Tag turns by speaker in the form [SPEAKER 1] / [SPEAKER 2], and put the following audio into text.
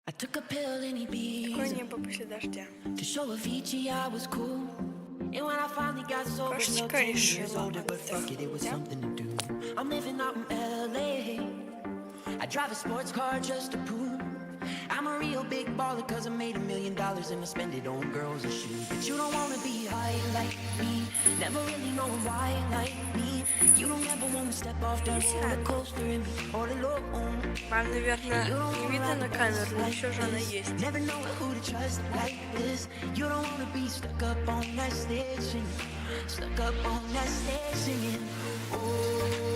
[SPEAKER 1] I took a pill in
[SPEAKER 2] Такое
[SPEAKER 1] Ibiza
[SPEAKER 2] небо после дождя.
[SPEAKER 1] to show Avicii I was cool. And when I finally got sober, felt
[SPEAKER 2] Кошечка
[SPEAKER 1] 10 years
[SPEAKER 2] решила
[SPEAKER 1] older, but fuck it, it was
[SPEAKER 2] отдохнуть.
[SPEAKER 1] something to do. I'm living out in LA. I drive a sports car just to prove I'm a real big baller, cause I made $1 million and I spend it on girls and shoes. But you don't wanna be high like me, never really know why like me. You don't ever wanna step off that roller coaster and be all alone.
[SPEAKER 2] Вам, наверное, не видно на камеру, но все же она есть.
[SPEAKER 1] Never know who to trust like this. You don't wanna be stuck up on that stage singing, stuck up on that stage singing. Oh.